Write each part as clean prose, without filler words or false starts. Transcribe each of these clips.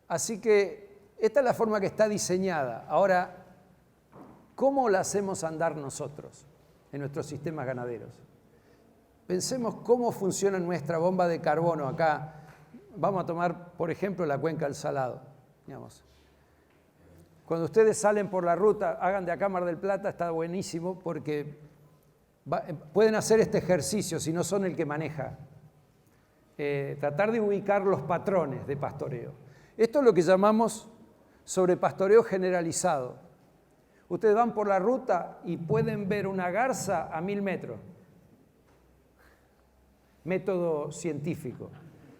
Así que esta es la forma que está diseñada. Ahora, ¿cómo la hacemos andar nosotros en nuestros sistemas ganaderos? Pensemos cómo funciona nuestra bomba de carbono acá. Vamos a tomar, por ejemplo, la cuenca del Salado. Digamos. Cuando ustedes salen por la ruta, hagan de acá Mar del Plata, está buenísimo porque pueden hacer este ejercicio si no son el que maneja. Tratar de ubicar los patrones de pastoreo. Esto es lo que llamamos sobrepastoreo generalizado. Ustedes van por la ruta y pueden ver una garza a 1000 metros. Método científico.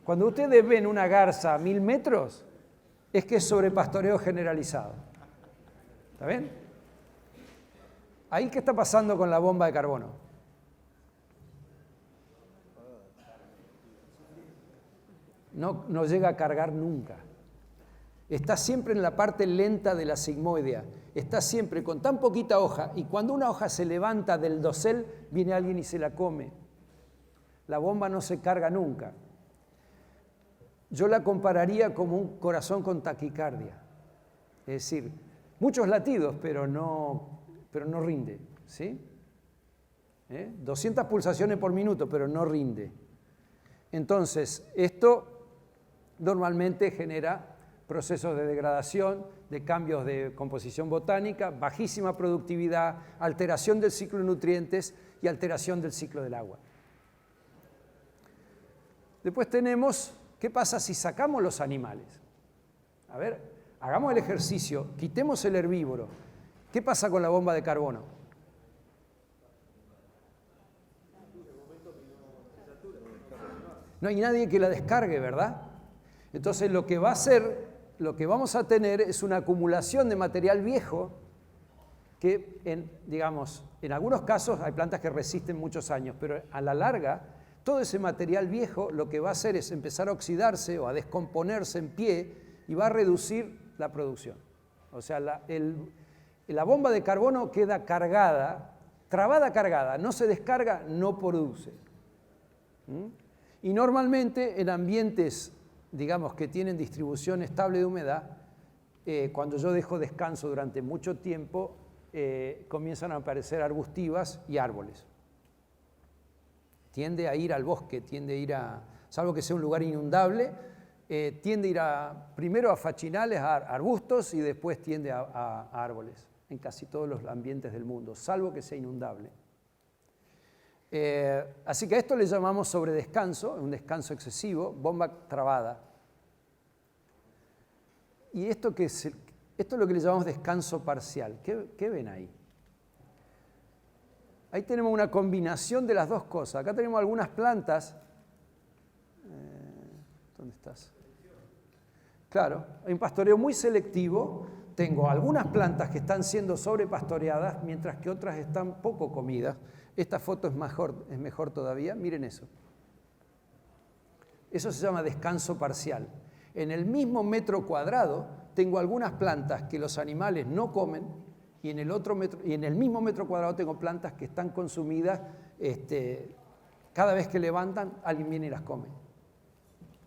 Cuando ustedes ven una garza a 1000 metros, es que es sobrepastoreo generalizado. ¿Está bien? ¿Ahí qué está pasando con la bomba de carbono? No llega a cargar nunca. Está siempre en la parte lenta de la sigmoidea. Está siempre con tan poquita hoja y cuando una hoja se levanta del dosel, viene alguien y se la come. La bomba no se carga nunca. Yo la compararía como un corazón con taquicardia. Es decir, muchos latidos, pero no rinde. ¿Sí? 200 pulsaciones por minuto, pero no rinde. Entonces, esto normalmente genera procesos de degradación, de cambios de composición botánica, bajísima productividad, alteración del ciclo de nutrientes y alteración del ciclo del agua. Después tenemos, ¿qué pasa si sacamos los animales? A ver, hagamos el ejercicio, quitemos el herbívoro. ¿Qué pasa con la bomba de carbono? No hay nadie que la descargue, ¿verdad? Entonces lo que va a hacer, lo que vamos a tener es una acumulación de material viejo que, en algunos casos hay plantas que resisten muchos años, pero a la larga todo ese material viejo lo que va a hacer es empezar a oxidarse o a descomponerse en pie y va a reducir la producción. O sea, la bomba de carbono queda cargada, trabada cargada, no se descarga, no produce. Y normalmente en ambientes, digamos, que tienen distribución estable de humedad, cuando yo dejo descanso durante mucho tiempo, comienzan a aparecer arbustivas y árboles. Tiende a ir al bosque, tiende a ir salvo que sea un lugar inundable, tiende a ir primero a fachinales, a arbustos y después tiende a árboles en casi todos los ambientes del mundo, salvo que sea inundable. Así que a esto le llamamos sobredescanso, un descanso excesivo, bomba trabada. Y esto es lo que le llamamos descanso parcial. ¿Qué ven ahí? Ahí tenemos una combinación de las dos cosas. Acá tenemos algunas plantas. ¿Dónde estás? Claro, hay un pastoreo muy selectivo. Tengo algunas plantas que están siendo sobrepastoreadas, mientras que otras están poco comidas. Esta foto es mejor todavía. Miren eso. Eso se llama descanso parcial. En el mismo metro cuadrado tengo algunas plantas que los animales no comen y en el mismo metro cuadrado tengo plantas que están consumidas. Cada vez que levantan, alguien viene y las come.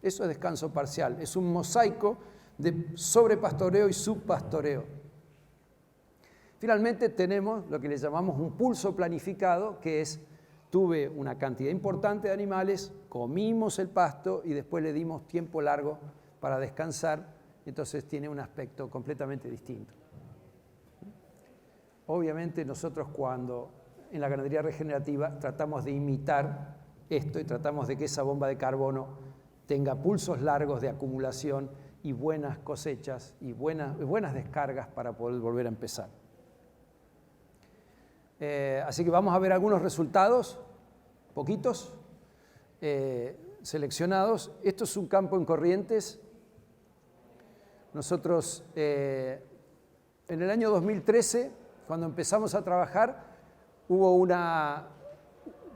Eso es descanso parcial. Es un mosaico de sobrepastoreo y subpastoreo. Finalmente tenemos lo que le llamamos un pulso planificado, que es, tuve una cantidad importante de animales, comimos el pasto y después le dimos tiempo largo para descansar, entonces tiene un aspecto completamente distinto. Obviamente nosotros cuando en la ganadería regenerativa tratamos de imitar esto y tratamos de que esa bomba de carbono tenga pulsos largos de acumulación y buenas cosechas y buenas descargas para poder volver a empezar. Así que vamos a ver algunos resultados, poquitos, seleccionados. Esto es un campo en Corrientes. Nosotros en el año 2013, cuando empezamos a trabajar,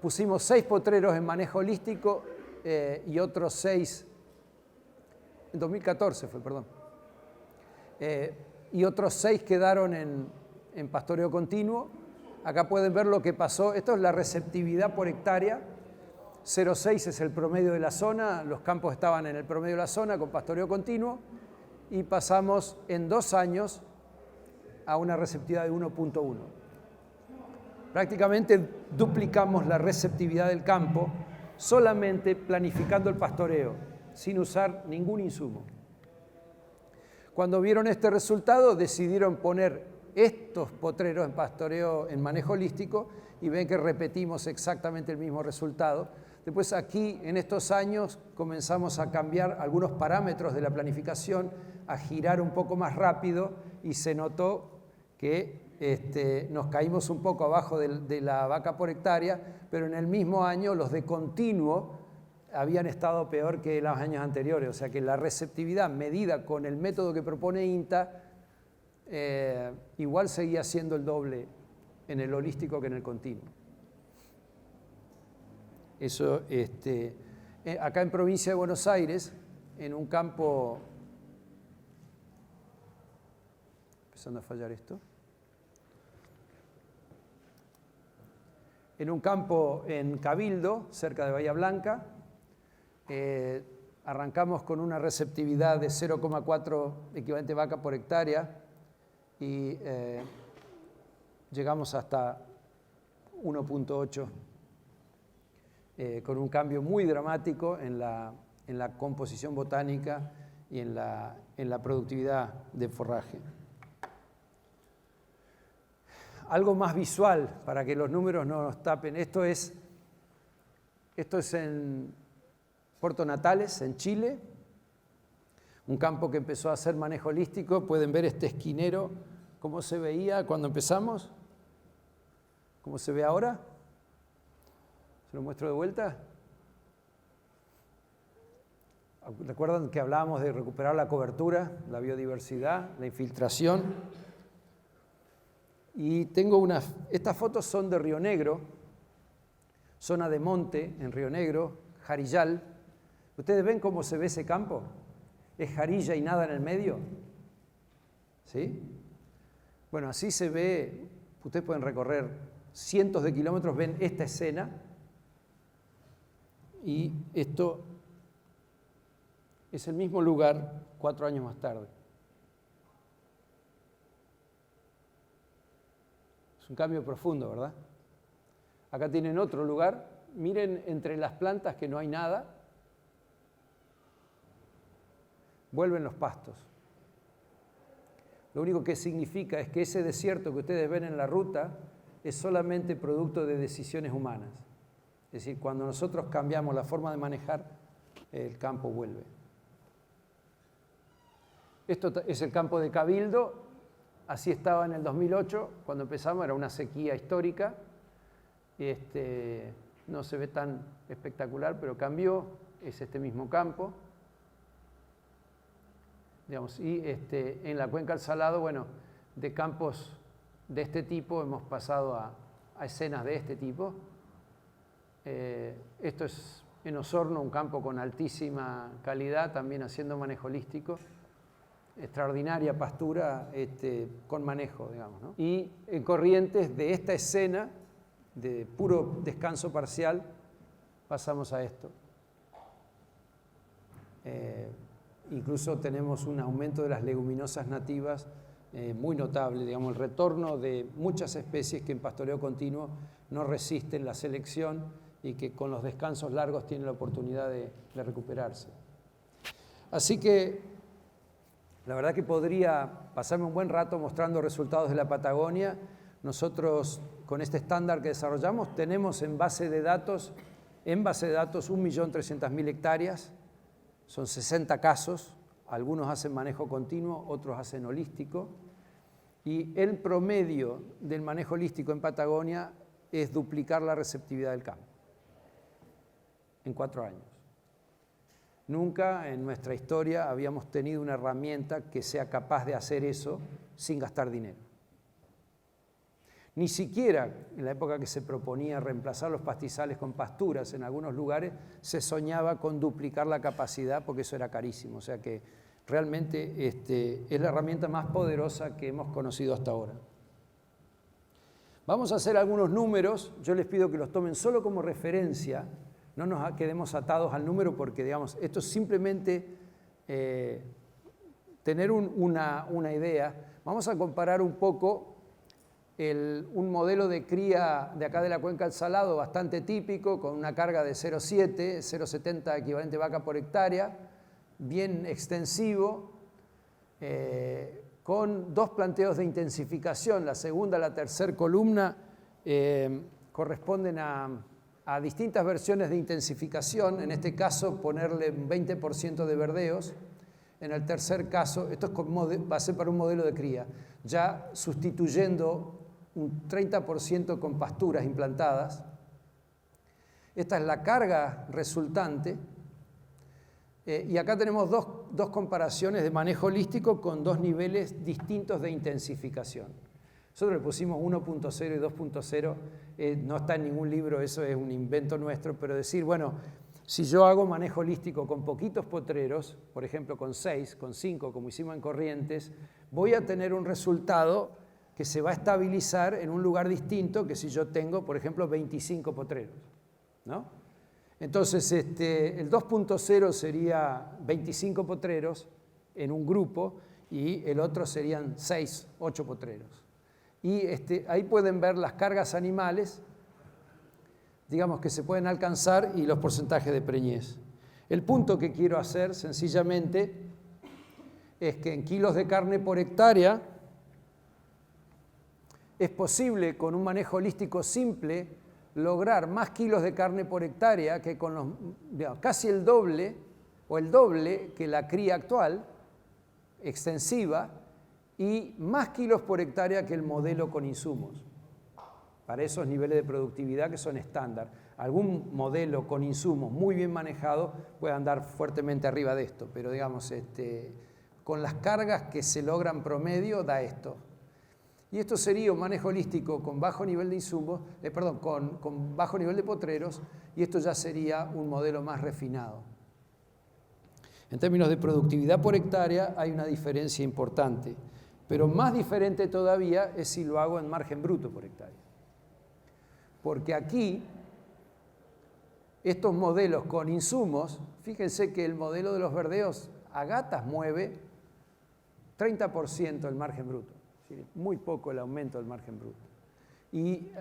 pusimos 6 potreros en manejo holístico y otros 6, en 2014 fue, perdón, y otros 6 quedaron en pastoreo continuo. Acá pueden ver lo que pasó. Esto es la receptividad por hectárea. 0,6 es el promedio de la zona. Los campos estaban en el promedio de la zona con pastoreo continuo. y pasamos en 2 años a una receptividad de 1.1. Prácticamente duplicamos la receptividad del campo solamente planificando el pastoreo, sin usar ningún insumo. Cuando vieron este resultado, decidieron poner estos potreros en pastoreo, en manejo holístico, y ven que repetimos exactamente el mismo resultado. Después aquí, en estos años, comenzamos a cambiar algunos parámetros de la planificación, a girar un poco más rápido, y se notó que nos caímos un poco abajo de la vaca por hectárea, pero en el mismo año los de continuo habían estado peor que los años anteriores. O sea que la receptividad medida con el método que propone INTA igual seguía siendo el doble en el holístico que en el continuo. Eso, acá en provincia de Buenos Aires, en un campo... Empezando a fallar esto. En un campo en Cabildo, cerca de Bahía Blanca, arrancamos con una receptividad de 0,4 equivalente vaca por hectárea y llegamos hasta 1.8 con un cambio muy dramático en la composición botánica y en la productividad de forraje. Algo más visual para que los números no nos tapen. Esto es en Puerto Natales, en Chile, un campo que empezó a hacer manejo holístico. Pueden ver este esquinero, cómo se veía cuando empezamos, cómo se ve ahora. ¿Se lo muestro de vuelta? ¿Recuerdan que hablábamos de recuperar la cobertura, la biodiversidad, la infiltración? Y tengo estas fotos son de Río Negro, zona de monte en Río Negro, Jarillal. ¿Ustedes ven cómo se ve ese campo? ¿Es jarilla y nada en el medio? ¿Sí? Bueno, así se ve. Ustedes pueden recorrer cientos de kilómetros, ven esta escena. Y esto es el mismo lugar 4 años más tarde. Es un cambio profundo, ¿verdad? Acá tienen otro lugar. Miren entre las plantas que no hay nada. Vuelven los pastos. Lo único que significa es que ese desierto que ustedes ven en la ruta es solamente producto de decisiones humanas. Es decir, cuando nosotros cambiamos la forma de manejar, el campo vuelve. Esto es el campo de Cabildo. Así estaba en el 2008, cuando empezamos, era una sequía histórica. No se ve tan espectacular, pero cambió. Es este mismo campo. Digamos, y en la cuenca del Salado, bueno, de campos de este tipo hemos pasado a escenas de este tipo. Esto es en Osorno, un campo con altísima calidad, también haciendo manejo holístico. Extraordinaria pastura con manejo, digamos, ¿no? Y en Corrientes, de esta escena de puro descanso parcial, pasamos a esto. Incluso tenemos un aumento de las leguminosas nativas muy notable, digamos, el retorno de muchas especies que en pastoreo continuo no resisten la selección y que con los descansos largos tienen la oportunidad de recuperarse. Así que la verdad que podría pasarme un buen rato mostrando resultados de la Patagonia. Nosotros, con este estándar que desarrollamos, tenemos en base de datos 1.300.000 hectáreas. Son 60 casos, algunos hacen manejo continuo, otros hacen holístico. Y el promedio del manejo holístico en Patagonia es duplicar la receptividad del campo en 4 años. Nunca en nuestra historia habíamos tenido una herramienta que sea capaz de hacer eso sin gastar dinero. Ni siquiera en la época que se proponía reemplazar los pastizales con pasturas en algunos lugares, se soñaba con duplicar la capacidad porque eso era carísimo. O sea que realmente es la herramienta más poderosa que hemos conocido hasta ahora. Vamos a hacer algunos números. Yo les pido que los tomen solo como referencia. No nos quedemos atados al número porque, digamos, esto simplemente tener una idea, vamos a comparar un poco un modelo de cría de acá de la Cuenca del Salado bastante típico, con una carga de 0,7, 0,70 equivalente vaca por hectárea, bien extensivo, con dos planteos de intensificación. La segunda y la tercera columna corresponden a distintas versiones de intensificación. En este caso, ponerle un 20% de verdeos. En el tercer caso, esto va a ser para un modelo de cría, ya sustituyendo un 30% con pasturas implantadas. Esta es la carga resultante. Y acá tenemos dos comparaciones de manejo holístico con dos niveles distintos de intensificación. Nosotros le pusimos 1.0 y 2.0, no está en ningún libro, eso es un invento nuestro, pero decir, bueno, si yo hago manejo holístico con poquitos potreros, por ejemplo con 6, con 5, como hicimos en Corrientes, voy a tener un resultado que se va a estabilizar en un lugar distinto que si yo tengo, por ejemplo, 25 potreros, ¿no? Entonces, el 2.0 sería 25 potreros en un grupo y el otro serían 6, 8 potreros. Y ahí pueden ver las cargas animales, digamos, que se pueden alcanzar y los porcentajes de preñez. El punto que quiero hacer, sencillamente, es que en kilos de carne por hectárea es posible, con un manejo holístico simple, lograr más kilos de carne por hectárea que con casi el doble o el doble que la cría actual, extensiva, y más kilos por hectárea que el modelo con insumos, para esos niveles de productividad que son estándar. Algún modelo con insumos muy bien manejado puede andar fuertemente arriba de esto, pero digamos, con las cargas que se logran promedio da esto. Y esto sería un manejo holístico con bajo nivel de insumos, con bajo nivel de potreros, y esto ya sería un modelo más refinado. En términos de productividad por hectárea hay una diferencia importante, pero más diferente todavía es si lo hago en margen bruto por hectárea. Porque aquí, estos modelos con insumos, fíjense que el modelo de los verdeos a gatas mueve 30% el margen bruto. Muy poco el aumento del margen bruto. Y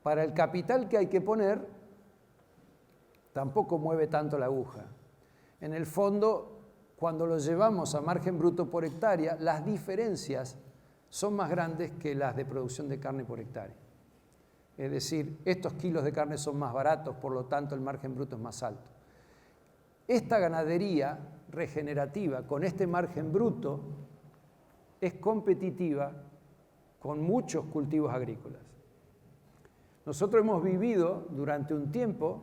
para el capital que hay que poner, tampoco mueve tanto la aguja. En el fondo, cuando lo llevamos a margen bruto por hectárea, las diferencias son más grandes que las de producción de carne por hectárea. Es decir, estos kilos de carne son más baratos, por lo tanto el margen bruto es más alto. Esta ganadería regenerativa con este margen bruto es competitiva con muchos cultivos agrícolas. Nosotros hemos vivido durante un tiempo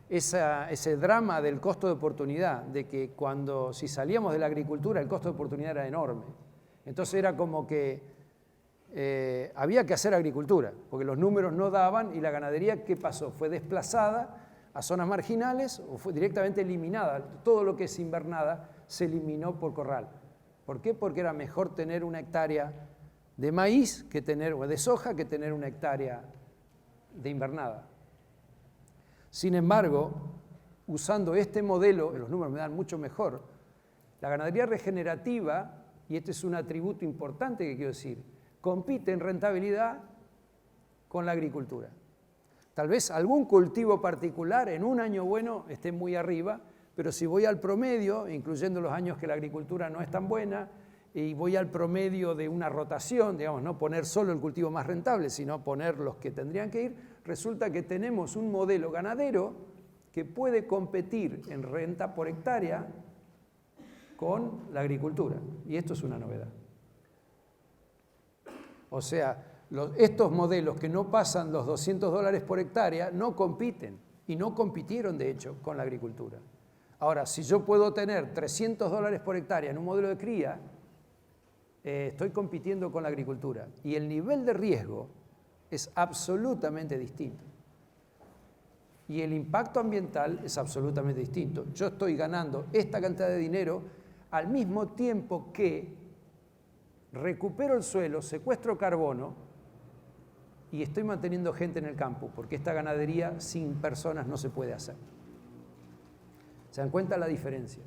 ese drama del costo de oportunidad, de que si salíamos de la agricultura el costo de oportunidad era enorme. Entonces era como que había que hacer agricultura, porque los números no daban y la ganadería, ¿qué pasó? Fue desplazada a zonas marginales o fue directamente eliminada. Todo lo que es invernada se eliminó por corral. ¿Por qué? Porque era mejor tener una hectárea de maíz o de soja que tener una hectárea de invernada. Sin embargo, usando este modelo, los números me dan mucho mejor, la ganadería regenerativa, y este es un atributo importante que quiero decir, compite en rentabilidad con la agricultura. Tal vez algún cultivo particular en un año bueno esté muy arriba, pero si voy al promedio, incluyendo los años que la agricultura no es tan buena, y voy al promedio de una rotación, digamos, no poner solo el cultivo más rentable, sino poner los que tendrían que ir, resulta que tenemos un modelo ganadero que puede competir en renta por hectárea con la agricultura. Y esto es una novedad. O sea, estos modelos que no pasan los $200 por hectárea no compiten, y no compitieron, de hecho, con la agricultura. Ahora, si yo puedo tener $300 por hectárea en un modelo de cría, estoy compitiendo con la agricultura. Y el nivel de riesgo es absolutamente distinto. Y el impacto ambiental es absolutamente distinto. Yo estoy ganando esta cantidad de dinero al mismo tiempo que recupero el suelo, secuestro carbono y estoy manteniendo gente en el campo, porque esta ganadería sin personas no se puede hacer. ¿Se dan cuenta la diferencia?